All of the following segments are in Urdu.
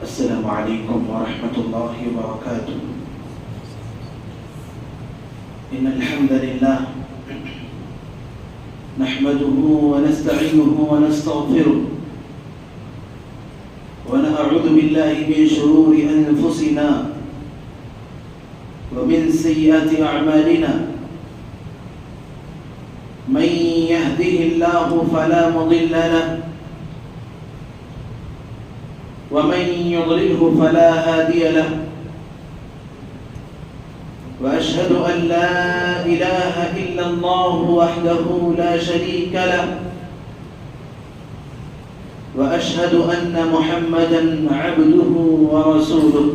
السلام عليكم ورحمة الله وبركاته. إن الحمد لله نحمده ونستعينه ونستغفره ونعوذ بالله من شرور أنفسنا ومن سيئات أعمالنا. من يهده الله فلا مضل له ومن يضلله فلا هادي له. وأشهد أن لا إله إلا الله وحده لا شريك له. وأشهد أن محمدا عبده ورسوله.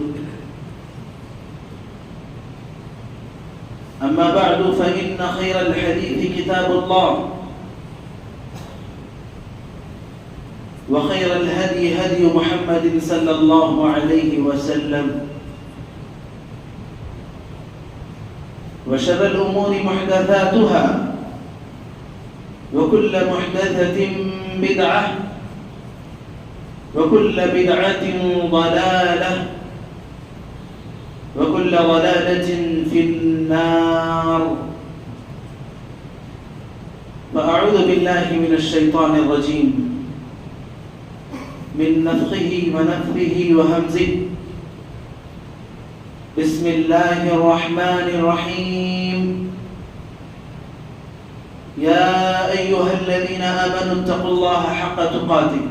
أما بعد فإن خير الحديث كتاب الله، وخير الهدي هدي محمد صلى الله عليه وسلم، وشر الأمور محدثاتها، وكل محدثة بدعة، وكل بدعة ضلالة، وكل ضلالة في النار. فأعوذ بالله من الشيطان الرجيم من نفخه ونفثه وهمزه. بسم الله الرحمن الرحيم. يا أيها الذين آمنوا اتقوا الله حق تقاته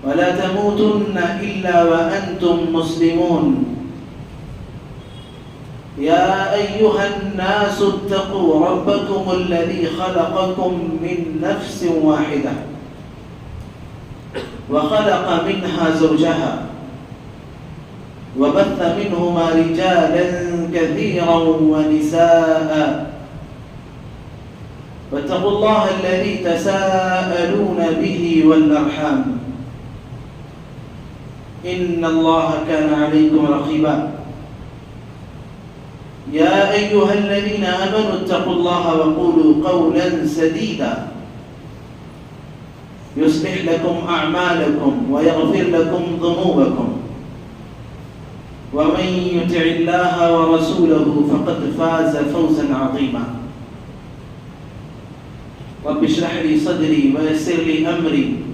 ولا تموتن إلا وأنتم مسلمون. يا أيها الناس اتقوا ربكم الذي خلقكم من نفس واحدة وخلق منها زوجها وبث منهما رجالا كثيرا ونساء. واتقوا الله الذي تساءلون به والأرحام إن الله كان عليكم رقيبا. يا أيها الذين آمنوا اتقوا الله وقولوا قولا سديدا يصلح لكم أعمالكم ويغفر لكم ذنوبكم، ومن يطع الله ورسوله فقد فاز فوزا عظيما. رب اشرح لي صدري ويسر لي أمري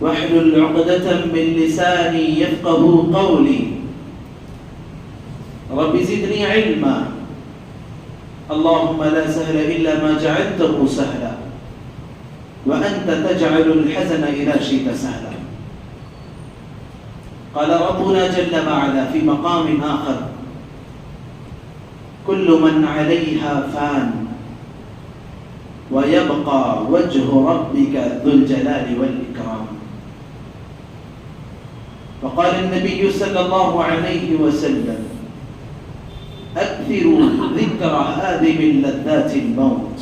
واحلل عقدة من لساني يفقه قولي. رب زدني علما. اللهم لا سهل إلا ما جعلته سهلا وأنت تجعل الحزن إذا شئت سهلا. قال ربنا جل وعلا في مقام آخر: كل من عليها فان ويبقى وجه ربك ذو الجلال والإكرام. وقال النبي صلى الله عليه وسلم: أكثروا ذكر هادم لذات الموت.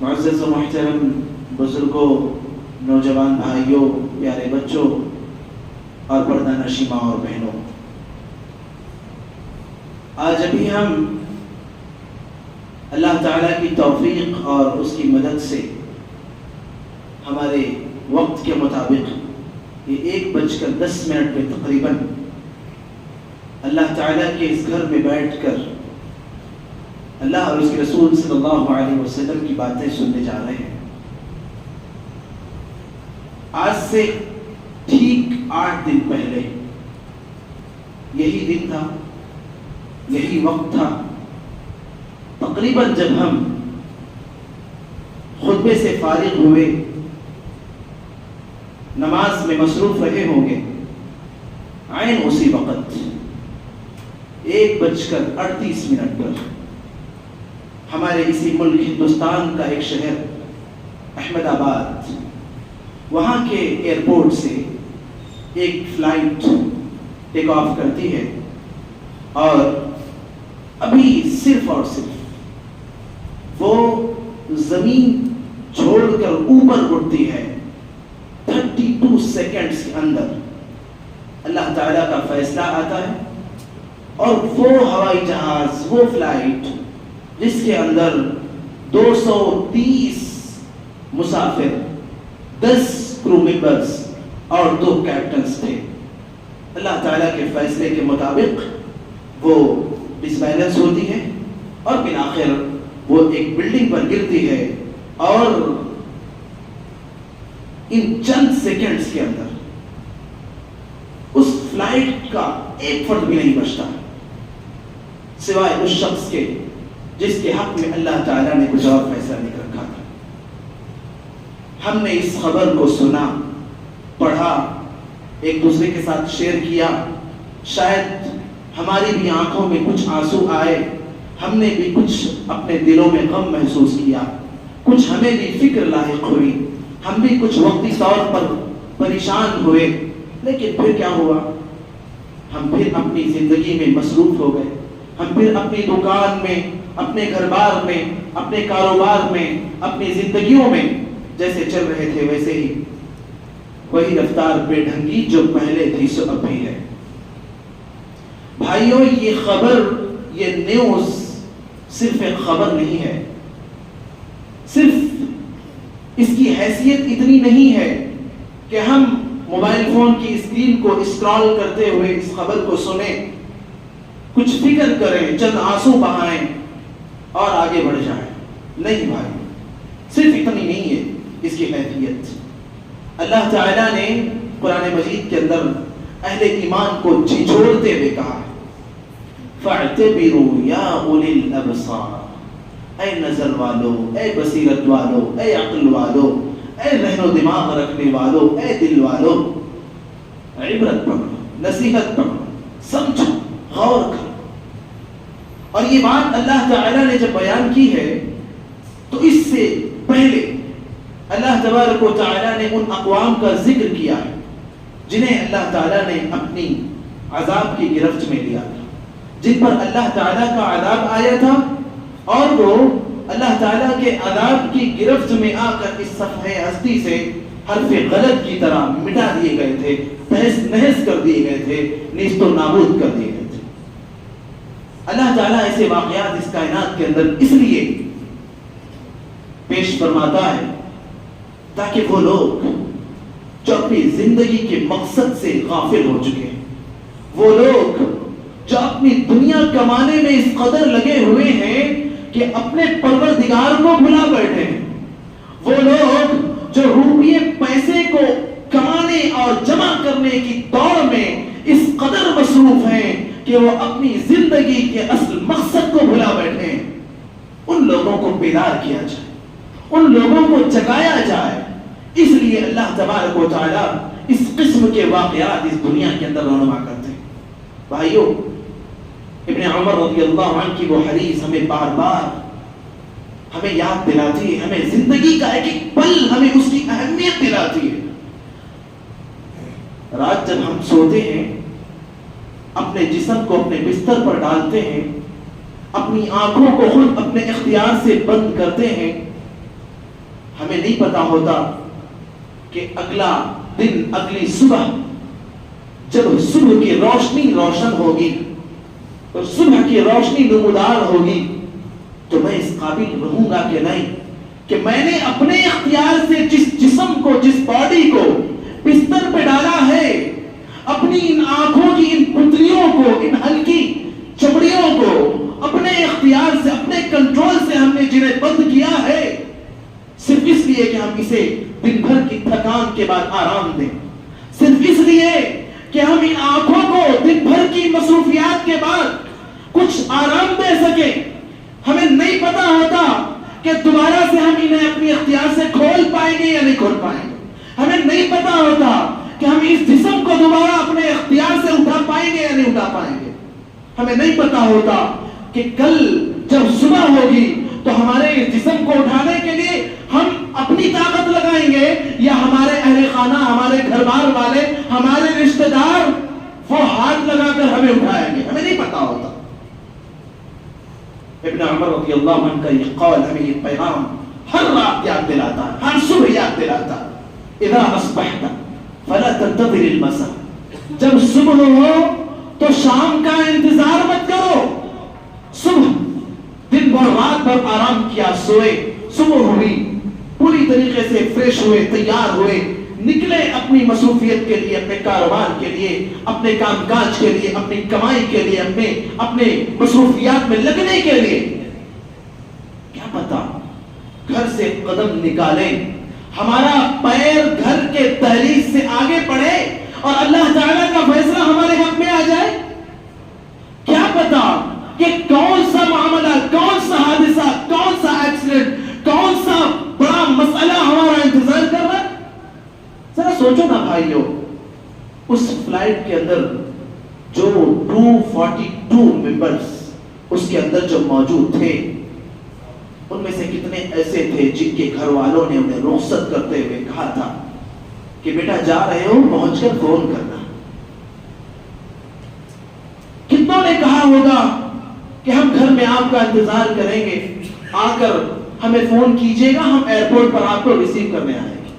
معزز و محترم بزرگوں، نوجوان بھائیوں، پیارے بچوں اور پردہ نشین ماں اور بہنوں، آج ابھی ہم اللہ تعالیٰ کی توفیق اور اس کی مدد سے ہمارے وقت کے مطابق یہ 1:10 میں تقریباً اللہ تعالیٰ کے اس گھر میں بیٹھ کر اللہ اور اس کے رسول صلی اللہ علیہ وسلم کی باتیں سننے جا رہے ہیں۔ آج سے ٹھیک 8 دن پہلے یہی دن تھا، یہی وقت تھا تقریباً جب ہم خطبے سے فارغ ہوئے، نماز میں مصروف رہے ہوں گے، عین اسی وقت 1:38 پر ہمارے اسی ملک ہندوستان کا ایک شہر احمد آباد، وہاں کے ایئرپورٹ سے ایک فلائٹ ٹیک آف کرتی ہے اور ابھی صرف اور صرف وہ زمین چھوڑ کر اوپر اٹھتی ہے، 32 سیکنڈز کے اندر اللہ تعالیٰ کا فیصلہ آتا ہے اور وہ ہوائی جہاز، وہ فلائٹ جس کے اندر 230 مسافر، 10 کرو ممبرز اور 2 کیپٹنز تھے۔ اللہ تعالیٰ کے فیصلے کے مطابق وہ ڈسبیلنس ہوتی ہے اور بالآخر وہ ایک بلڈنگ پر گرتی ہے، اور ان چند سیکنڈز کے اندر اس فلائٹ کا ایک فرد بھی نہیں بچتا سوائے اس شخص کے جس کے حق میں اللہ تعالیٰ نے کچھ اور فیصلہ لکھ رکھا تھا۔ ہم نے اس خبر کو سنا، پڑھا، ایک دوسرے کے ساتھ شیئر کیا، شاید ہماری بھی آنکھوں میں کچھ آنسو آئے، ہم نے بھی کچھ اپنے دلوں میں غم محسوس کیا، کچھ ہمیں بھی فکر لاحق ہوئی، ہم بھی کچھ وقتی طور پر پریشان ہوئے، لیکن پھر کیا ہوا؟ ہم پھر اپنی زندگی میں مصروف ہو گئے، ہم پھر اپنی دکان میں، اپنے گھر بار میں، اپنے کاروبار میں، اپنی زندگیوں میں جیسے چل رہے تھے ویسے ہی، وہی رفتار بے ڈھنگی جو پہلے تھی سو اب بھی ہے۔ بھائیوں، یہ خبر، یہ نیوز صرف ایک خبر نہیں ہے، صرف اس کی حیثیت اتنی نہیں ہے کہ ہم موبائل فون کی اسکرین کو اسکرال کرتے ہوئے اس خبر کو سنیں، کچھ فکر کریں، چند آنسو بہائیں اور آگے بڑھ جائیں۔ نہیں بھائی، صرف اتنی نہیں ہے اس کی حیثیت۔ اللہ تعالیٰ نے قرآن مجید کے اندر اہل ایمان کو جھنجھوڑتے ہوئے کہا ہے، فَاعْتَبِرُوا يَا أُولِي الْأَبْصَارِ، اے نظر والو، اے بصیرت والو، اے عقل والو، اے ذہن و دماغ رکھنے والو، اے دل والو، عبرت پکڑو، نصیحت پکڑو، سمجھو، غور کرو۔ اور یہ بات اللہ تعالیٰ نے جب بیان کی ہے تو اس سے پہلے اللہ تبارک و تعالیٰ نے ان اقوام کا ذکر کیا ہے جنہیں اللہ تعالیٰ نے اپنی عذاب کی گرفت میں لیا تھا، جن پر اللہ تعالیٰ کا عذاب آیا تھا، اور وہ اللہ تعالیٰ کے عذاب کی گرفت میں آ کر اس صفحہ ہستی سے حرف غلط کی طرح مٹا دیے گئے تھے، تہس نہس کر دیے گئے تھے، نیست و نابود کر دیے گئے تھے۔ اللہ تعالیٰ ایسے واقعات اس کائنات کے اندر اس لیے پیش فرماتا ہے تاکہ وہ لوگ جو اپنی زندگی کے مقصد سے غافل ہو چکے ہیں، وہ لوگ جو اپنی دنیا کمانے میں اس قدر لگے ہوئے ہیں کہ اپنے پروردگار کو بھلا بیٹھے ہیں، وہ لوگ جو روپیے پیسے کو کمانے اور جمع کرنے کی دوڑ میں اس قدر مصروف ہیں کہ وہ اپنی زندگی کے اصل مقصد کو بھلا بیٹھے ہیں، ان لوگوں کو بیدار کیا جائے، ان لوگوں کو جگایا جائے۔ اس لیے اللہ تبارک و تعالیٰ اس قسم کے واقعات اس دنیا کے اندر رونما کرتے ہیں۔ بھائیو، ابن عمر رضی اللہ عنہ کی وہ حدیث ہمیں بار بار ہمیں یاد دلاتی ہے، ہمیں زندگی کا ایک ایک پل ہمیں اس کی اہمیت دلاتی ہے۔ رات جب ہم سوتے ہیں، اپنے جسم کو اپنے بستر پر ڈالتے ہیں، اپنی آنکھوں کو خود اپنے اختیار سے بند کرتے ہیں، ہمیں نہیں پتا ہوتا کہ اگلا دن، اگلی صبح جب صبح کی روشنی روشن ہوگی اور صبح کی روشنی نمودار ہوگی تو میں اس قابل رہوں گا کہ نہیں کہ میں نے اپنے اختیار سے جس جسم کو، جس باڈی کو بستر پہ ڈالا ہے، اپنی ان آنکھوں کی ان پتلیوں کو، ان ہلکی چمڑیوں کو اپنے اختیار سے، اپنے کنٹرول سے ہم نے جنہیں بند کیا ہے، صرف اس لیے کہ ہم اسے دن بھر کی تھکان کے بعد آرام دیں، صرف اس لیے کہ ہم ان آنکھوں کو دن بھر کی مصروفیات کے بعد کچھ آرام دے سکیں۔ ہمیں نہیں پتا ہوتا کہ دوبارہ سے ہم انہیں اپنی اختیار سے کھول پائیں گے یا نہیں کھول پائیں گے، ہمیں نہیں پتا ہوتا کہ ہم اس جسم کو دوبارہ اپنے اختیار سے اٹھا پائیں گے یا نہیں اٹھا پائیں گے، ہمیں نہیں پتا ہوتا کہ کل جب صبح ہوگی تو ہمارے اس جسم کو اٹھانے کے لیے ہم اپنی طاقت لگائیں گے یا ہمارے اہل خانہ، ہمارے گھر بار والے، ہمارے رشتہ دار وہ ہاتھ لگا کر ہمیں اٹھائیں گے، ہمیں نہیں پتا ہوتا۔ ابن عمر رضی اللہ عنہ کا یہ قول، ہمیں یہ پیغام ہر رات یاد دلاتا ہے، ہر صبح یاد دلاتا ہے، اذا اصبحت فلا تنتظر المساء، جب صبح ہو تو شام کا انتظار مت کرو، صبح دن بھر رات بھر آرام کیا، سوئے، صبح ہوئی، پوری پوری طریقے سے فریش ہوئے، تیار ہوئے، نکلے اپنی مصروفیت کے لیے، اپنے کاروبار کے لیے، اپنے کام کاج کے لیے، اپنی کمائی کے لیے، اپنے مصروفیات میں لگنے کے لیے. کیا پتا گھر سے قدم نکالیں، ہمارا پیر گھر کے دہلیز سے آگے بڑھے اور اللہ تعالیٰ کا فیصلہ ہمارے حق میں آ جائے. کیا پتا کہ کون سا معاملہ، کون سا حادثہ، کون سا ایکسیڈنٹ، کون سا بڑا مسئلہ ہمارا انتظار کر رہا ہے. ذرا سوچو نا بھائیو، اس فلائٹ کے اندر جو 242 ممبرز اس کے اندر جو موجود تھے، ان میں سے کتنے ایسے تھے جن کے گھر والوں نے انہیں رخصت کرتے ہوئے کہا تھا کہ بیٹا جا رہے ہو پہنچ کر فون کرنا. کتنوں نے کہا ہوگا کہ ہم گھر میں آپ کا انتظار کریں گے، آ کر ہمیں فون کیجئے گا، ہم ایئرپورٹ پر آپ کو ریسیو کرنے آئیں گے.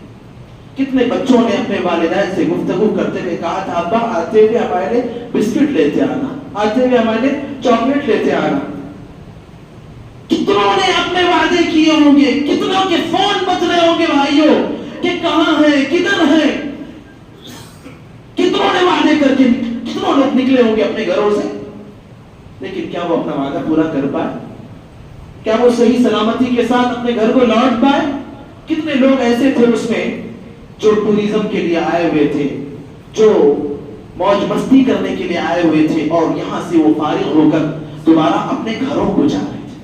کتنے بچوں نے اپنے والدین سے گفتگو کرتے ہوئے کہا تھا ابا آتے ہوئے ہمارے لیے بسکٹ لیتے آنا، آتے ہوئے ہمارے لیے چاکلیٹ لیتے آنا. کتنوں نے اپنے وعدے کیے ہوں گے، کتنوں کے فون بج رہے ہوں گے بھائیوں کہ کہاں ہیں، کدھر ہیں. کتنوں نے وعدے کر کے، کتنوں لوگ نکلے ہوں گے اپنے گھروں سے، لیکن کیا وہ اپنا وعدہ پورا کر پائے؟ کیا وہ صحیح سلامتی کے ساتھ اپنے گھر کو لوٹ پائے؟ کتنے لوگ ایسے تھے اس میں جو ٹوریزم کے لیے آئے ہوئے تھے، جو موج مستی کرنے کے لیے آئے ہوئے تھے، اور یہاں سے وہ فارغ ہو کر دوبارہ اپنے گھروں کو جا رہے تھے.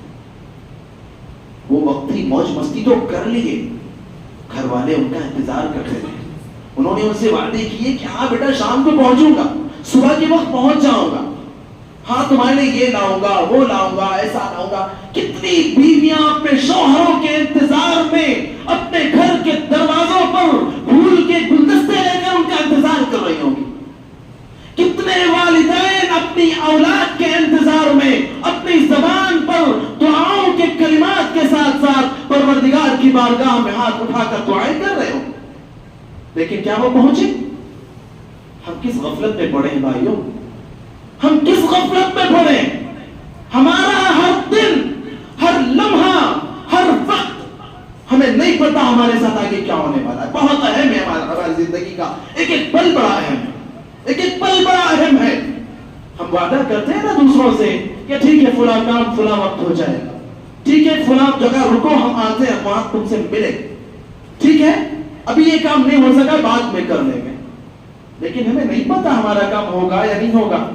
وہ وقتی موج مستی تو کر لیے، گھر والے ان کا انتظار کر رہے تھے. انہوں نے ان سے وعدے کیے کہ ہاں بیٹا شام کو پہنچوں گا، صبح کے وقت پہنچ جاؤں گا، ہاں تمہارے لیے یہ لاؤں گا، وہ لاؤں گا، ایسا لاؤں گا. کتنی بیویاں اپنے شوہروں کے انتظار میں اپنے گھر کے دروازوں پر پھول کے گلدستے لے کر ان کا انتظار کر رہی ہوں گی. کتنے والدین اپنی اولاد کے انتظار میں اپنی زبان پر دعاؤں کے کلمات کے ساتھ ساتھ پروردگار کی بارگاہ میں ہاتھ اٹھا کر دعائیں کر رہے ہوں. لیکن کیا وہ پہنچے؟ ہم کس غفلت میں پڑے ہیں بھائیوں، ہم کس غفلت میں پڑے. ہمارا ہر دن، ہر لمحہ، ہر وقت ہمیں نہیں پتا ہمارے ساتھ آگے کیا ہونے والا ہے. بہت اہم ہے ہماری زندگی کا ایک ایک پل بڑا اہم ہے، ایک ایک پل بڑا اہم ہے. ہم وعدہ کرتے ہیں نا دوسروں سے کہ ٹھیک ہے فلاں کام فلاں وقت ہو جائے گا، ٹھیک ہے فلاں جگہ رکو ہم آتے ہیں وہاں تم سے ملے، ٹھیک ہے ابھی یہ کام نہیں ہو سکا بعد میں کر لیں گے. لیکن ہمیں نہیں پتا ہمارا کام ہوگا یا نہیں ہوگا،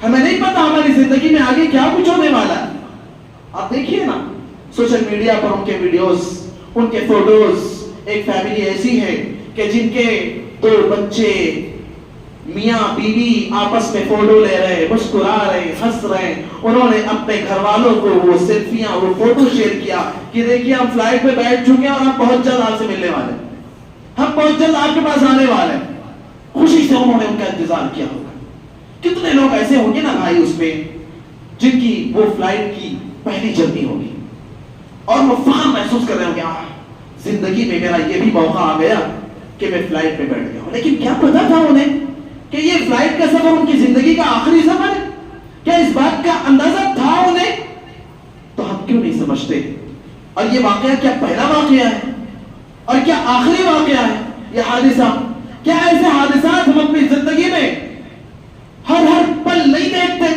ہمیں نہیں پتا ہماری زندگی میں آگے کیا کچھ ہونے والا ہے. آپ دیکھیے نا سوشل میڈیا پر ان کے ویڈیوز، ان کے فوٹوز. ایک فیملی ایسی ہے کہ جن کے 2 بچے میاں بیوی آپس میں فوٹو لے رہے، مسکرا رہے، ہنس رہے. انہوں نے اپنے گھر والوں کو وہ سیلفیاں، وہ فوٹو شیئر کیا کہ دیکھیے ہم فلائٹ پہ بیٹھ چکے ہیں اور ہم بہت جلد آپ سے ملنے والے ہیں، ہم بہت جلد آپ کے پاس آنے والے ہیں. خوشی سے انہوں نے ان کا انتظار کیا ہوگا. کتنے لوگ ایسے ہوں گے نا بھائی اس میں جن کی وہ فلائٹ کی پہلی جرنی ہوگی اور وہ فخر محسوس کر رہے ہوں گے زندگی میں میرا یہ بھی موقع آ گیا کہ میں فلائٹ پہ بیٹھ گیا ہوں. لیکن کیا پتا تھا انہیں کہ یہ فلائٹ کا سفر ان کی زندگی کا آخری سفر ہے؟ کیا اس بات کا اندازہ تھا انہیں؟ تو ہم کیوں نہیں سمجھتے؟ اور یہ واقعہ کیا پہلا واقعہ ہے اور کیا آخری واقعہ ہے یہ حادثہ؟ کیا ایسے حادثات ہم اپنی زندگی میں ہر پل نہیں دیکھتے؟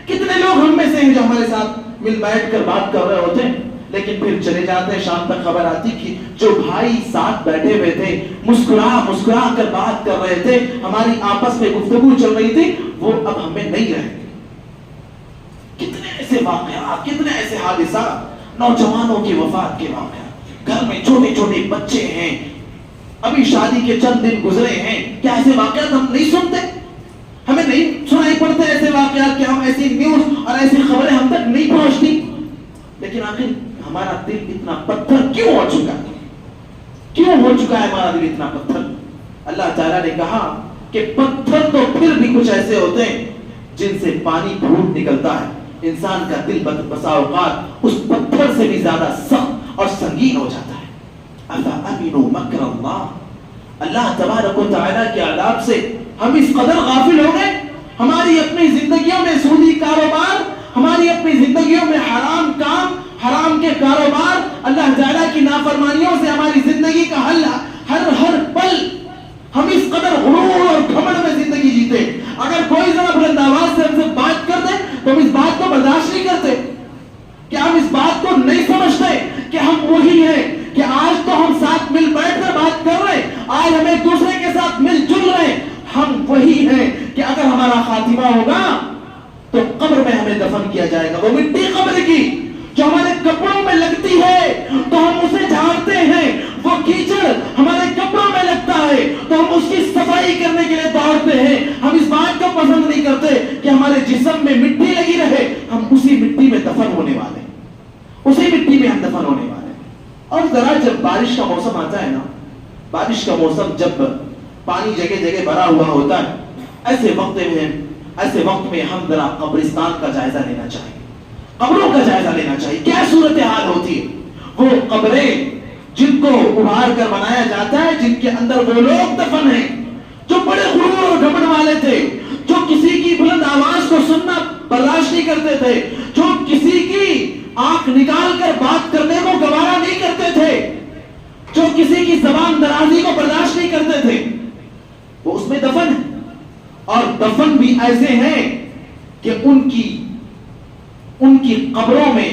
کتنے لوگ ہم میں سے ہیں جو ہمارے ساتھ مل بیٹھ کر بات کر رہے ہوتے ہیں لیکن پھر چلے جاتے ہیں، شام تک خبر آتی کہ جو بھائی ساتھ بیٹھے ہوئے تھے، مسکرا کر بات کر رہے تھے، ہماری آپس میں گفتگو چل رہی تھی، وہ اب ہمیں نہیں رہے. کتنے ایسے واقعات، کتنے ایسے حادثات، نوجوانوں کی وفات کے واقعات، گھر میں چھوٹے چھوٹے بچے ہیں، ابھی شادی کے چند دن گزرے ہیں. کیا ایسے واقعات ہم نہیں سنتے؟ ہمیں نہیں سنائی پڑتے ایسے واقعات کہ ہم ایسی نیوز اور ایسی خبریں ہم تک نہیں پہنچتی؟ لیکن آخر ہمارا دل اتنا پتھر کیوں ہو چکا ہے؟ کیوں ہو چکا ہے ہمارا دل اتنا پتھر؟ اللہ تعالیٰ نے کہا کہ پتھر تو پھر بھی کچھ ایسے ہوتے ہیں جن سے پانی پھوٹ نکلتا ہے. انسان کا دل بسا اوقات اس پتھر سے بھی زیادہ سخت اور سنگین ہو جاتا ہے. افأمنوا مکر اللہ، اللہ تبارک و تعالیٰ کے عذاب سے ہم اس قدر غافل ہو گئے. ہماری اپنی زندگیوں میں سودی کاروبار، ہماری اپنی زندگیوں میں حرام کام، حرام کے کاروبار، اللہ تعالیٰ کی نافرمانیوں سے ہماری زندگی کا حل، ہر پل ہم اس قدر غرور اور گھمنڈ میں زندگی جیتے. اگر کوئی ذرا بلند آواز سے ہم سے بات کر دے تو ہم اس بات کو برداشت نہیں کرتے. کیا ہم اس بات کو نہیں سمجھتے کہ ہم وہی ہیں کہ آج تو ہم ساتھ مل بیٹھ کر بات کر رہے ہیں، آج ہم ایک دوسرے کے ساتھ مل جل رہے ہیں. ہم وہی ہیں کہ اگر ہمارا خاتمہ ہوگا تو قبر میں ہمیں دفن کیا جائے گا. وہ مٹی قبر کی جو ہمارے کپڑوں میں لگتی ہے تو ہم اسے جھاڑتے ہیں، وہ کیچڑ ہمارے کپڑوں میں لگتا ہے تو ہم اس کی صفائی کرنے کے لیے دوڑتے ہیں. ہم اس بات کو پسند نہیں کرتے کہ ہمارے جسم میں مٹی لگی رہے. ہم اسی مٹی میں دفن ہونے والے ہیں، اسی مٹی میں ہم دفن ہونے والے ہیں. اور ذرا جب بارش کا موسم آتا ہے نا، بارش کا موسم جب پانی جگہ جگہ بھرا ہوا ہوتا ہے، ایسے وقت میں ہم ذرا قبرستان کا جائزہ لینا چاہیے، قبروں کا جائزہ لینا چاہیے. کیا صورتحال ہوتی ہے؟ وہ قبریں جن کو ابھار کر بنایا جاتا ہے، جن کے اندر وہ لوگ دفن ہیں جو بڑے غرور اور گھمنڈ والے تھے، جو کسی کی بلند آواز کو سننا برداشت نہیں کرتے تھے، جو کسی کی آنکھ نکال کر بات کرنے کو گوارا نہیں کرتے تھے، جو کسی کی زبان درازی کو برداشت نہیں کرتے تھے، وہ اس میں دفن ہے. اور دفن بھی ایسے ہیں کہ ان کی قبروں میں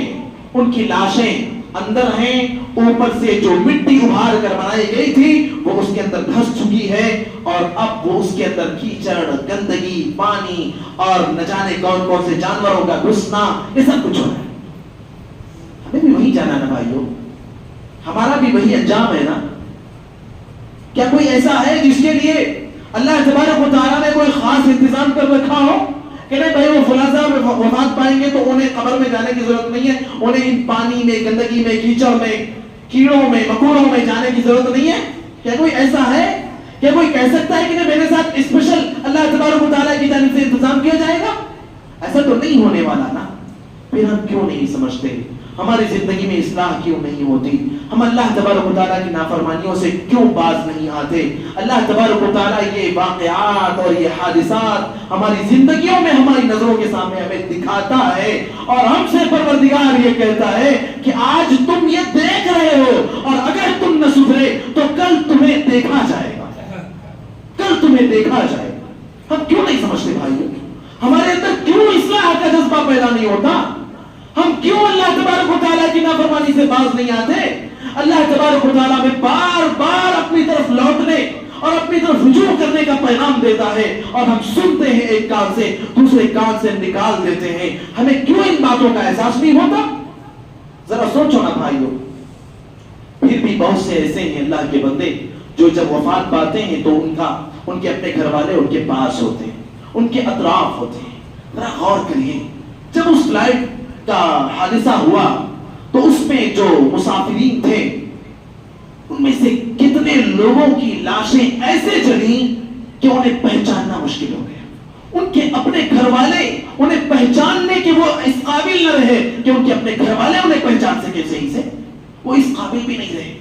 ان کی لاشیں اندر ہیں، اوپر سے جو مٹی ابھار کر بنائی گئی تھی وہ اس کے اندر دھس چکی ہے، اور اب وہ اس کے اندر کیچڑ، گندگی، پانی اور نہ جانے کون کون سے جانوروں کا گھسنا، یہ سب کچھ ہو رہا ہے. ہمیں بھی وہی جانا نا بھائیو، ہمارا بھی وہی انجام ہے نا. کیا کوئی ایسا ہے جس کے لیے اللہ تبارک و تعالیٰ نے کوئی خاص انتظام کر رکھا ہو کہ نہیں بھائی وہ فلاں صاحب وفات پائیں گے تو انہیں قبر میں جانے کی ضرورت نہیں ہے، انہیں ان پانی میں، گندگی میں، کیچڑ میں، کیڑوں میں، مکوڑوں میں جانے کی ضرورت نہیں ہے؟ کیا کوئی ایسا ہے؟ کیا کوئی کہہ سکتا ہے کہ میرے ساتھ اسپیشل اللہ تبارک و تعالیٰ کی جانب سے انتظام کیا جائے گا؟ ایسا تو نہیں ہونے والا نا. پھر ہم کیوں نہیں سمجھتے؟ ہماری زندگی میں اصلاح کیوں نہیں ہوتی؟ ہم اللہ تبارک و تعالیٰ کی نافرمانیوں سے کیوں باز نہیں آتے؟ اللہ تبارک و تعالیٰ یہ واقعات اور یہ حادثات ہماری زندگیوں میں ہماری نظروں کے سامنے ہمیں دکھاتا ہے، اور ہم سے پروردگار یہ کہتا ہے کہ آج تم یہ دیکھ رہے ہو، اور اگر تم نہ سدھرے تو کل تمہیں دیکھا جائے گا، کل تمہیں دیکھا جائے گا. ہم کیوں نہیں سمجھتے بھائیو؟ ہمارے اندر کیوں اصلاح کا جذبہ پیدا نہیں ہوتا؟ ہم کیوں اللہ تبارک و تعالیٰ کی نافرمانی سے باز نہیں آتے؟ اللہ تبارک و تعالیٰ میں بار بار اپنی طرف لوٹنے اور اپنی طرف رجوع کرنے کا پیغام دیتا ہے، اور ہم سنتے ہیں ایک کان سے دوسرے کان سے نکال دیتے ہیں. ہمیں کیوں ان باتوں کا احساس نہیں ہوتا؟ ذرا سوچو نا بھائیو. پھر بھی بہت سے ایسے ہیں اللہ کے بندے جو جب وفات پاتے ہیں تو ان کے اپنے گھر والے ان کے پاس ہوتے ہیں، ان کے اطراف ہوتے ہیں. ذرا غور کریے، جب اس فلائٹ کا حادثہ ہوا تو اس میں جو مسافرین تھے ان میں سے کتنے لوگوں کی لاشیں ایسے جلی کہ انہیں پہچاننا مشکل ہو گیا. ان کے اپنے گھر والے انہیں پہچاننے کے وہ اس قابل نہ رہے کہ ان کے اپنے گھر والے انہیں پہچان سکے صحیح سے، وہ اس قابل بھی نہیں رہے.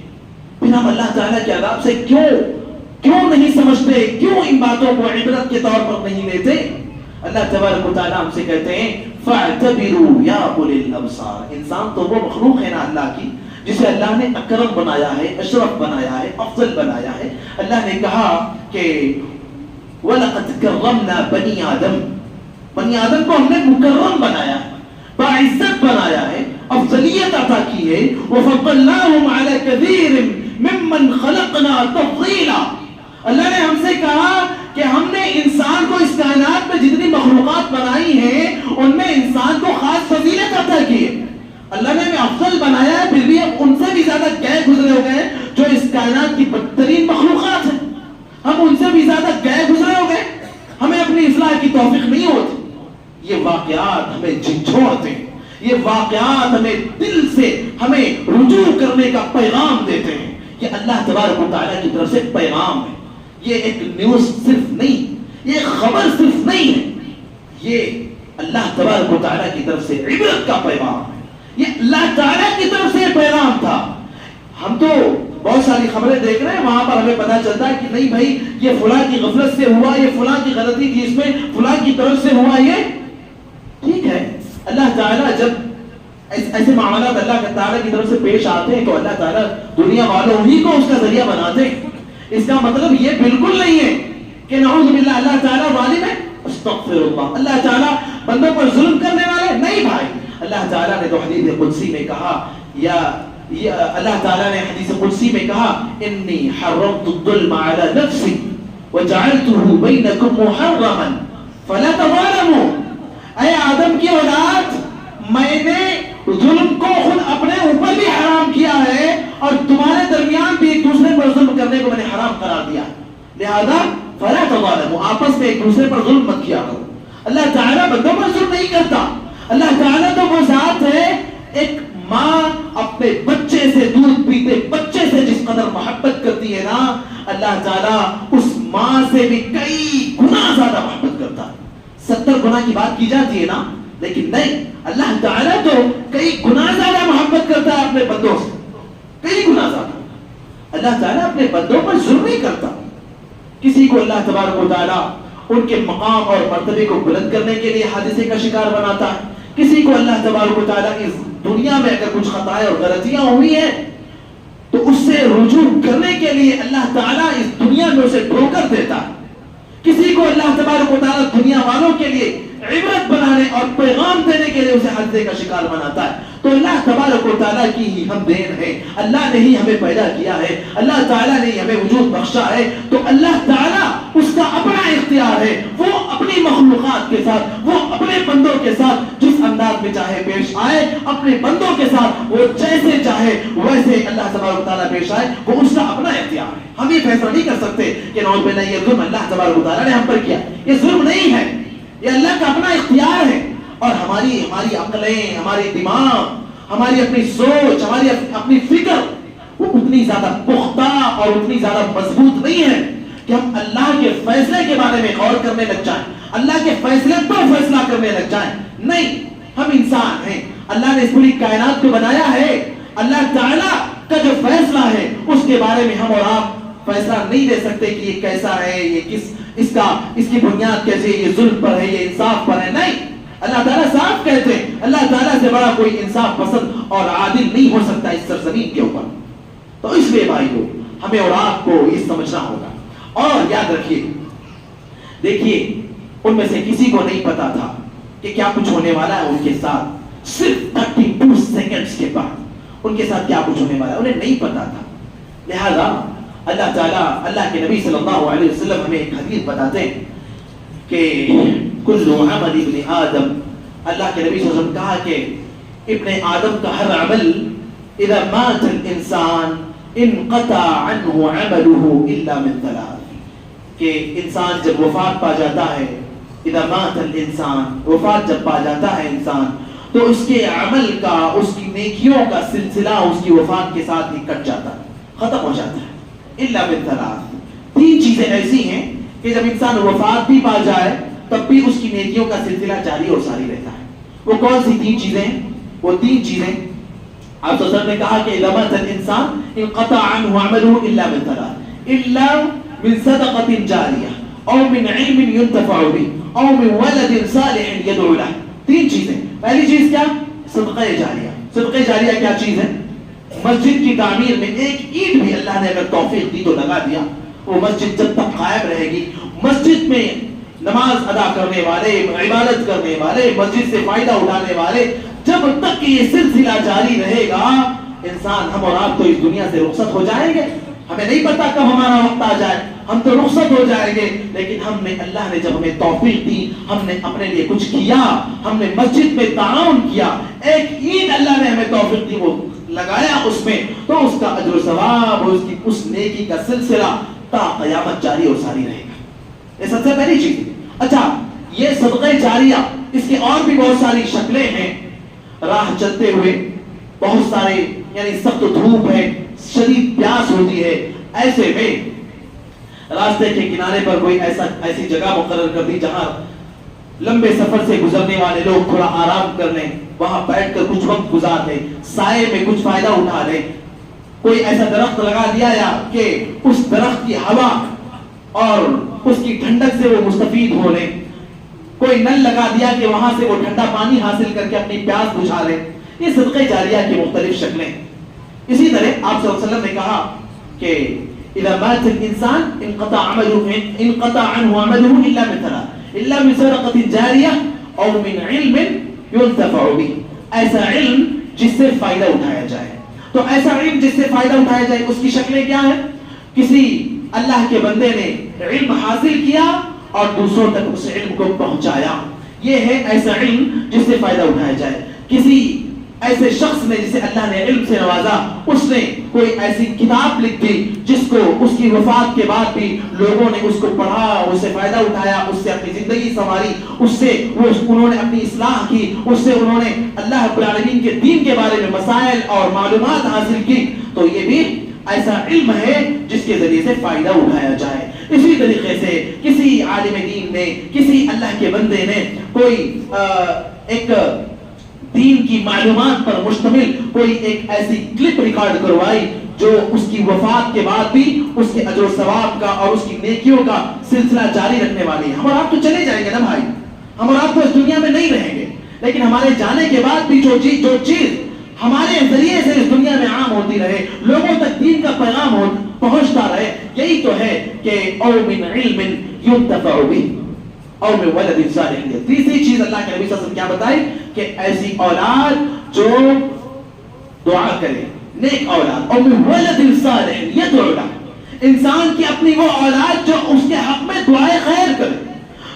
پھر ہم اللہ تعالیٰ کے عذاب سے کیوں نہیں سمجھتے؟ کیوں ان باتوں کو عبرت کے طور پر نہیں لیتے؟ اللہ تبارک و تعالیٰ ہم سے کہتے ہیں فَاعْتَبِرُوا يَا أُولِي الْأَبْصَارِ. انسان تو وہ مخلوق ہے نا اللہ کی جسے اللہ نے اکرم بنایا ہے، اشرف بنایا ہے، افضل بنایا ہے. اللہ نے کہا کہ وَلَقَدْ كَرَّمْنَا بَنِي آدَمَ، بنی آدم کو ہم نے مکرم بنایا ہے، باعزت بنایا ہے، افضلیت عطا کی ہے. وَفَضَّلْنَاهُمْ عَلَى كَثِيرٍ مِّمَّنْ خَلَقْنَا تَفْضِيلًا. اللہ نے ہم سے کہا کہ ہم نے انسان کو اس کائنات میں جتنی مخلوقات بنائی ہیں ان میں انسان کو خاص فضیلت عطا کی ہے. اللہ نے ہمیں افضل بنایا ہے، پھر بھی ہم ان سے بھی زیادہ گئے گزرے ہو گئے جو اس کائنات کی بدترین مخلوقات ہیں. ہم ان سے بھی زیادہ گئے گزرے ہو گئے، ہمیں اپنی اصلاح کی توفیق نہیں ہوتی. یہ واقعات ہمیں جھنجھوڑتے ہیں، یہ واقعات ہمیں دل سے ہمیں رجوع کرنے کا پیغام دیتے ہیں. یہ اللہ تبارک و تعالیٰ کی طرف سے پیغام ہے. یہ ایک نیوز صرف نہیں، یہ خبر صرف نہیں ہے، یہ اللہ تبارک و تعالیٰ کی طرف سے عبرت کا پیغام ہے. یہ اللہ تعالیٰ کی طرف سے پیغام تھا. ہم تو بہت ساری خبریں دیکھ رہے ہیں، وہاں پر ہمیں پتا چلتا ہے کہ نہیں بھائی یہ فلاں کی غفلت سے ہوا، یہ فلاں کی غلطی تھی، اس میں فلاں کی طرف سے ہوا. یہ ٹھیک ہے، اللہ تعالیٰ جب ایسے معاملات اللہ تعالیٰ کی طرف سے پیش آتے ہیں تو اللہ تعالیٰ دنیا والوں ہی کو اس کا ذریعہ بناتے ہیں. اس کا مطلب یہ بالکل نہیں ہے کہ نعوذ باللہ اللہ تعالیٰ ظالم ہے. استغفر اللہ. اللہ تعالیٰ بندوں پر ظلم کرنے والے نہیں بھائی. اللہ تعالیٰ نے تو حدیث قدسی میں کہا اللہ تعالیٰ نے حدیث قدسی میں کہا انی حرمت الظلم علی نفسی وجعلته بینکم محرما فلا تظالموا. اے آدم کی اولاد میں نے ظلم کو خود اپنے اوپر بھی حرام کیا ہے اور تمہارے درمیان بھی ایک دوسرے پر ظلم کرنے کو میں نے حرام قرار دیا. لہذا فلا تظالموا. آپس میں ایک دوسرے پر ظلم مت کیا کرو. اللہ تعالیٰ بندوں پر ظلم نہیں کرتا. اللہ تعالیٰ تو وہ ذات ہے ایک ماں اپنے بچے سے دودھ پیتے بچے سے جس قدر محبت کرتی ہے نا اللہ تعالیٰ اس ماں سے بھی کئی گنا زیادہ محبت کرتا ہے. 70 گنا کی بات کی جاتی ہے نا لیکن نہیں اللہ تعالیٰ تو کئی گنا زیادہ محبت کرتا ہے اپنے بندوں سے. کئی گنا زیادہ. اللہ تعالیٰ اپنے بندوں پر ظلم نہیں کرتا. کسی کو اللہ تبارک و تعالیٰ ان کے مقام اور مرتبے کو بلند کرنے کے لیے حادثے کا شکار بناتا ہے. کسی کو اللہ تبارک و تعالیٰ اس دنیا میں اگر کچھ خطائیں اور غلطیاں ہوئی ہیں تو اس سے رجوع کرنے کے لیے اللہ تعالیٰ اس دنیا میں اسے ٹھوکر دیتا ہے. کسی کو اللہ تبارک و تعالیٰ دنیا والوں کے لیے عبرت بنانے اور پیغام دینے کے لیے اسے حادثے کا شکار بناتا ہے. تو اللہ تبارک و تعالیٰ کی ہی ہم دین ہے. اللہ نے ہی ہمیں پیدا کیا ہے. اللہ تعالیٰ نے ہمیں وجود بخشا ہے. تو اللہ تعالیٰ اس کا اپنا اختیار ہے. وہ اپنی مخلوقات کے ساتھ وہ اپنے بندوں کے ساتھ جس انداز میں چاہے پیش آئے اپنے بندوں کے ساتھ وہ جیسے چاہے ویسے اللہ تبارک و تعالیٰ پیش آئے. وہ اس کا اپنا اختیار ہے. ہم یہ فیصلہ نہیں کر سکتے کہ نعوذ باللہ یہ ظلم اللہ تبارک و تعالیٰ نے ہم پر کیا. یہ ظلم نہیں ہے. یہ اللہ کا اپنا اختیار ہے. اور ہماری عقلیں ہماری دماغ ہماری اپنی سوچ ہماری اپنی فکر وہ اتنی زیادہ پختہ اور اتنی زیادہ مضبوط نہیں ہے کہ ہم اللہ کے فیصلے کے بارے میں غور کرنے لگ جائیں. اللہ کے فیصلے پر فیصلہ کرنے لگ جائیں. نہیں. ہم انسان ہیں. اللہ نے اس پوری کائنات کو بنایا ہے. اللہ تعالیٰ کا جو فیصلہ ہے اس کے بارے میں ہم اور آپ فیصلہ نہیں دے سکتے کہ یہ کیسا ہے یہ اس کی بنیاد کیسے یہ ظلم پر ہے یہ انصاف پر ہے. نہیں. اللہ تعالیٰ صاف کہتے ہیں اللہ تعالیٰ سے بڑا کوئی انصاف پسند اور عادل نہیں ہو سکتا اس سرزمین کے اوپر. تو اس لیے بھائیو ہمیں اور آپ کو یہ سمجھنا ہوگا. اور یاد رکھیے دیکھیے ان میں سے کسی کو نہیں پتا تھا کہ کیا کچھ ہونے والا ہے ان کے ساتھ. صرف 32 سیکنڈز کے بعد ان کے ساتھ کیا کچھ ہونے والا ہے انہیں نہیں پتا تھا. لہذا اللہ تعالیٰ اللہ کے نبی صلی اللہ علیہ وسلم ہمیں ایک حدیث بتاتے ہیں کہ کل عمل ابن آدم. اللہ کے نبی صلی اللہ علیہ وسلم کہا کہ ابن آدم کا ہر عمل اذا مات الانسان انقطع عنه عمله الا من ثلاث. کہ انسان جب وفات پا جاتا ہے اذا مات الانسان وفات جب پا جاتا ہے انسان تو اس کے عمل کا اس کی نیکیوں کا سلسلہ اس کی وفات کے ساتھ ہی کٹ جاتا ہے ختم ہو جاتا ہے. الا من ثلاث. 3 چیزیں ایسی ہیں کہ جب انسان وفات بھی پا جائے تب بھی اس کی نیکیوں کا سلسلہ جاری اور ساری رہتا ہے. وہ کون سی 3 چیزیں ہیں؟ وہ 3 چیزیں آپ صلی اللہ علیہ وسلم نے کہا کہ اذا مات الانسان انقطع عنه عمله الا من ثلاث الا من صدقة جاریہ او من علم ينتفع به او من ولد صالح يدعو له. 3 چیزیں. پہلی چیز کیا؟ صدقہ جاریہ. صدقہ جاریہ کیا چیز ہے؟ مسجد کی تعمیر میں ایک اینٹ بھی اللہ نے اگر توفیق دی تو لگا دیا وہ مسجد جب تک قائم رہے گی. مسجد میں نماز ادا کرنے والے عبادت کرنے والے مسجد سے فائدہ اٹھانے والے جب تک کہ یہ سلسلہ جاری رہے گا انسان ہم اور آپ تو اس دنیا سے رخصت ہو جائیں گے. ہمیں نہیں پتا کب ہمارا وقت آ جائے ہم تو رخصت ہو جائیں گے. لیکن ہم نے اللہ نے جب ہمیں توفیق دی ہم نے اپنے لیے کچھ کیا ہم نے مسجد میں تعاون کیا ایک اینٹ اللہ نے ہمیں توفیق دی وہ لگایا اس میں تو اس کا اجر و ثواب اس نیکی کا سلسلہ تا قیامت جاری اور ساری رہے گا. یہ سب سے پہلی چیز. اچھا یہ صدقہ جاریہ اس کے اور بھی بہت ساری شکلیں ہیں. راہ چلتے ہوئے بہت سارے یعنی سخت دھوپ ہے شدید پیاس ہوتی ہے ایسے میں راستے کے کنارے پر کوئی ایسی جگہ مقرر کر دی جہاں لمبے سفر سے گزرنے والے لوگ تھوڑا آرام کر لیں وہاں بیٹھ کر کچھ وقت گزار لیں سائے میں کچھ فائدہ اٹھا لیں. کوئی ایسا درخت لگا دیا یا کہ اس درخت کی ہوا اور اس کی ٹھنڈک سے وہ مستفید ہو لیں. کوئی نل لگا دیا کہ وہاں سے وہ ٹھنڈا پانی حاصل کر کے اپنی پیاس بجھا لیں. یہ صدقہ جاریہ کی مختلف شکلیں. اسی طرح آپ صلی اللہ علیہ وسلم نے کہا کہ اذا مات الانسان انقطع عنه عمله الا من ثلاث الا من صدقة جاریہ او من علم ينتفع به. ایسا علم جس سے فائدہ اٹھایا جائے. تو ایسا علم جس سے فائدہ اٹھایا جائے اس کی شکلیں کیا ہیں؟ کسی اللہ کے بندے نے علم حاصل کیا اور دوسروں تک اس علم کو پہنچایا. یہ ہے ایسا علم جس سے فائدہ اٹھایا جائے. کسی ایسے شخص نے جسے اللہ نے علم سے نوازا, اس نے کوئی ایسی کتاب لکھ دی جس کو اس کی وفات کے بعد بھی لوگوں نے اس کو پڑھا, اس سے فائدہ اٹھایا, اس سے اپنی زندگی سنواری, اس سے انہوں نے اپنی اصلاح کی, اس سے انہوں نے اللہ رب العالمین کے دین کے بارے میں مسائل اور معلومات حاصل کی. تو یہ بھی ایسا علم ہے جس کے ذریعے سے فائدہ اٹھایا جائے. اسی طریقے سے کسی عالم دین نے, کسی اللہ کے بندے نے کوئی ایک دین کی معلومات پر مشتمل کوئی ایک ایسی کلپ ریکارڈ کروائی جو اس کی وفات کے بعد بھی اس کے اجر و ثواب کا اور اس کی نیکیوں کا سلسلہ جاری رکھنے والی ہے. ہم اور آپ تو چلے جائیں گے نا بھائی, ہم اور آپ تو اس دنیا میں نہیں رہیں گے, لیکن ہمارے جانے کے بعد بھی جو چیز ہمارے ذریعے سے اس دنیا میں عام ہوتی رہے, لوگوں تک دین کا پیغام پہنچتا رہے, یہی تو ہے کہ او من علم ينتفع به او من ولد صالح. تیسری چیز اللہ کے نبی صلی اللہ علیہ وسلم کیا بتائی کہ ایسی اولاد جو دعا کرے, نیک اولاد, او من ولد صالح يدعو له, انسان کی اپنی وہ اولاد جو اس کے حق میں دعائے خیر کرے.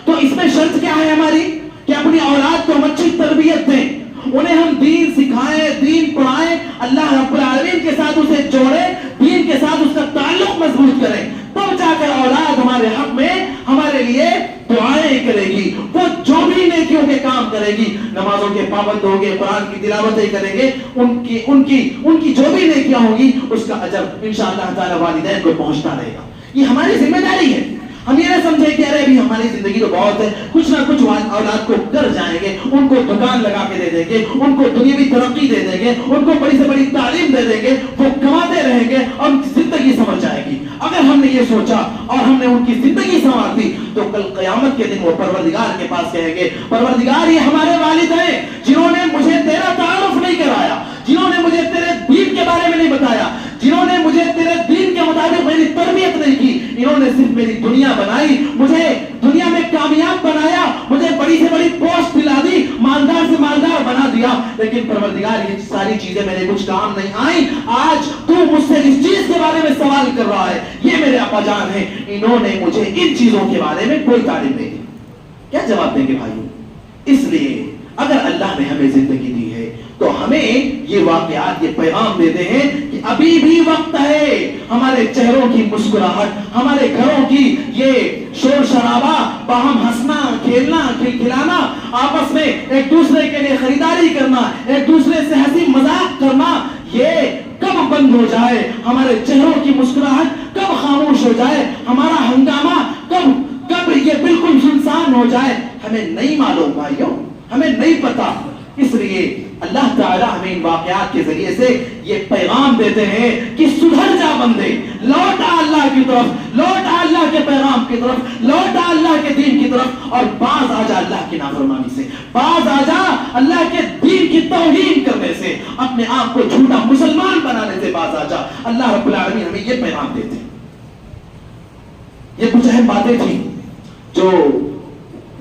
تو اس میں شرط کیا ہے ہماری کہ اپنی اولاد کو ہم اچھی تربیت دیں, انہیں ہم دین سکھائیں, دین پڑھائیں, اللہ رب العالمین کے ساتھ اسے جوڑیں, دین کے ساتھ اس کا تعلق مضبوط کریں, تب جا کر اولاد ہمارے حق میں ہمارے لیے دعائیں کرے گی. وہ جو بھی نیکیوں کے کام کرے گی, نمازوں کے پابند ہوں گے, قرآن کی تلاوتیں کریں گے, ان کی جو بھی نیکیاں ہوں گی اس کا اجر انشاءاللہ تعالی والدین کو پہنچتا رہے گا. یہ ہماری ذمہ داری ہے. ہم یہ نہ سمجھے کہ ارے ابھی ہماری زندگی تو بہت ہے, کچھ نہ کچھ اولاد کو کر جائیں گے, ان کو دکان لگا کے دے دیں گے, ان کو دنیاوی ترقی دے دیں گے, ان کو بڑی سے بڑی تعلیم دے دیں گے, وہ کماتے رہیں گے اور ان کی زندگی سنور جائے گی. اگر ہم نے یہ سوچا اور ہم نے ان کی زندگی سنوار دی تو کل قیامت کے دن وہ پروردگار کے پاس کہیں گے, پروردگار یہ ہمارے والد ہیں جنہوں نے مجھے تیرا تعارف نہیں کرایا, جنہوں نے مجھے تیرے دین کے بارے میں نہیں بتایا, جنہوں نے مجھے تیرے دین کے مطابق میری تربیت نہیں کی, انہوں نے صرف میری دنیا بنائی, مجھے دنیا میں کامیاب بنایا, مجھے بڑی سے بڑی پوسٹ دلا دی, مالدار سے مالدار بنا دیا, لیکن پروردگار یہ ساری چیزیں میرے کچھ کام نہیں آئیں. آج تو مجھ سے اس چیز کے بارے میں سوال کر رہا ہے, یہ میرے ابا جان ہیں, انہوں نے مجھے ان چیزوں کے بارے میں کوئی تعلیم نہیں دی. کیا جواب دیں گے بھائیوں؟ اس لیے اگر اللہ نے ہمیں زندگی دی ہے تو ہمیں یہ واقعات, یہ پیغام دیتے ہیں کہ ابھی بھی وقت ہے. ہمارے چہروں کی مسکراہٹ, ہمارے گھروں کی یہ شور شرابہ, باہم ہنسنا, کھیلنا, کھلانا, آپس میں ایک دوسرے کے لیے خریداری کرنا, ایک دوسرے سے ہنسی مذاق کرنا, یہ کب بند ہو جائے, ہمارے چہروں کی مسکراہٹ کب خاموش ہو جائے, ہمارا ہنگامہ کب یہ بالکل سنسان ہو جائے, ہمیں نہیں معلوم بھائیوں, ہمیں نہیں پتا. اس لیے اللہ تعالیٰ ہمیں ان واقعات کے ذریعے سے یہ پیغام دیتے ہیں کہ سدھر جا بندے, لوٹ آ اللہ کی طرف, لوٹ آ اللہ کے پیغام کی طرف, لوٹ آ اللہ کے دین کی طرف, اور باز آ جا اللہ کی نافرمانی سے, باز آ جا اللہ کے دین کی توہین کرنے سے, اپنے آپ کو جھوٹا مسلمان بنانے سے باز آ جا. اللہ رب العالمین ہمیں یہ پیغام دیتے ہیں. یہ کچھ اہم باتیں تھیں جو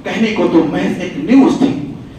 کہنے کو تو محض ایک نیوز تھی,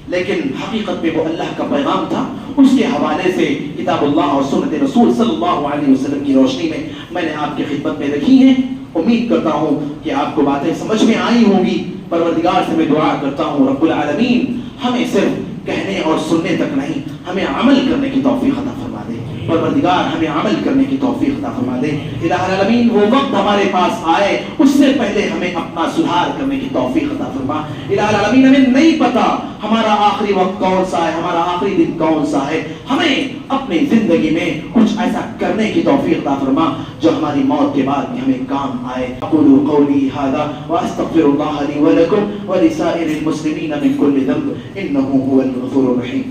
لیکن حقیقت میں وہ اللہ کا پیغام تھا. اس کے حوالے سے کتاب اللہ اور سنت رسول صلی اللہ علیہ وسلم کی روشنی میں نے آپ کی خدمت میں رکھی ہیں. امید کرتا ہوں کہ آپ کو باتیں سمجھ میں آئی ہوں گی. پروردگار سے میں دعا کرتا ہوں رب العالمین ہمیں صرف کہنے اور سننے تک نہیں, ہمیں عمل کرنے کی توفیق عطا فرما دے. پروردگار ہمیں عمل کرنے کی توفیق عطا فرما دے. الہ العالمین وہ وقت ہمارے پاس آئے اس سے پہلے ہمیں اپنا سدھار کرنے کی توفیق عطا فرما. الہ العالمین ہمیں نہیں پتا ہمارا آخری وقت کون سا ہے, ہمارا آخری دن کون سا ہے, ہمیں اپنی زندگی میں کچھ ایسا کرنے کی توفیق عطا فرما جو ہماری موت کے بعد بھی ہمیں کام آئے. اقول قولی ھذا واستغفر اللہ لی ولکم ولسائر المسلمین من کل ذنب انہ هو الغفور الرحیم.